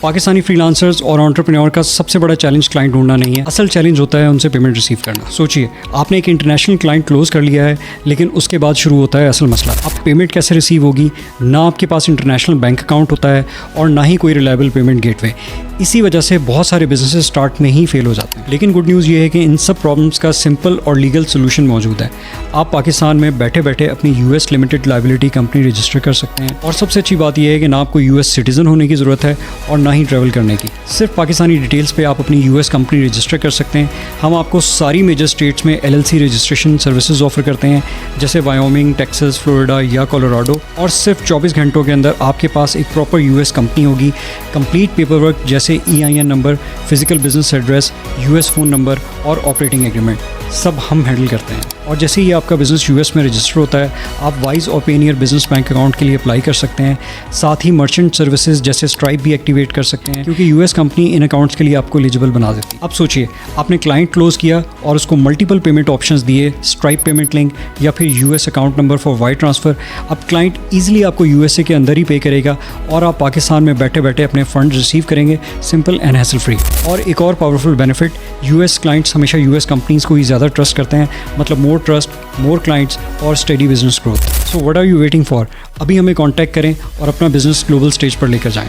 Pakistani freelancers और entrepreneur का सबसे बड़ा चैलेंज क्लाइंट ढूंढना नहीं है, असल चैलेंज होता है उनसे पेमेंट रिसीव करना। सोचिए, आपने एक इंटरनेशनल क्लाइंट क्लोज कर लिया है, लेकिन उसके बाद शुरू होता है असल मसला। अब पेमेंट कैसे रिसीव होगी? ना आपके पास इंटरनेशनल बैंक अकाउंट होता है और ना ही कोई रिलायबल पेमेंट गेटवे। इसी वजह से बहुत सारे बिजनेसेस स्टार्ट में ही फेल हो जाते हैं। लेकिन गुड न्यूज़ ये है कि इन सब प्रॉब्लम्स का सिंपल और लीगल सोल्यूशन मौजूद है। आप पाकिस्तान में बैठे बैठे अपनी US limited liability company register कर सकते हैं। और सबसे अच्छी बात यह है कि ना आपको यूएस सिटीजन होने की ज़रूरत है और ना ही ट्रैवल करने की। सिर्फ पाकिस्तानी डिटेल्स पे आप अपनी यूएस कंपनी रजिस्टर कर सकते हैं। हम आपको सारी मेजर स्टेट्स में एलएलसी रजिस्ट्रेशन सर्विसेज ऑफर करते हैं, जैसे वायोमिंग, टेक्सास, फ्लोरिडा या कोलोराडो। और सिर्फ 24 घंटों के अंदर आपके पास एक प्रॉपर यूएस कंपनी होगी। कंप्लीट पेपर वर्क जैसे EIN number, physical business address, US phone number और ऑपरेटिंग एग्रीमेंट सब हम हैंडल करते हैं। और जैसे ही आपका बिज़नेस यूएस में रजिस्टर होता है, आप वाइज और पेनियर बिजनेस बैंक अकाउंट के लिए अप्लाई कर सकते हैं। साथ ही मर्चेंट सर्विसेज जैसे स्ट्राइप भी एक्टिवेट कर सकते हैं, क्योंकि यूएस कंपनी इन अकाउंट्स के लिए आपको एलिजिबल बना देती है। अब सोचिए, आपने क्लाइंट क्लोज किया और उसको मल्टीपल पेमेंट ऑप्शंस दिए, स्ट्राइप पेमेंट लिंक या फिर US account number for wire transfer. अब क्लाइंट ईजिली आपको यूएसए के अंदर ही पे करेगा और आप पाकिस्तान में बैठे बैठे अपने फंड रिसीव करेंगे, सिंपल एंड हैसल फ्री। और एक और पावरफुल बेनिफिट, यूएस क्लाइंट्स हमेशा यूएस कंपनीज को ही ज़्यादा ट्रस्ट करते हैं, मतलब मोर ट्रस्ट, मोर क्लाइंट्स और steady business growth. So what are you waiting for? अभी हमें कांटेक्ट करें और अपना बिजनेस ग्लोबल स्टेज पर लेकर जाएं।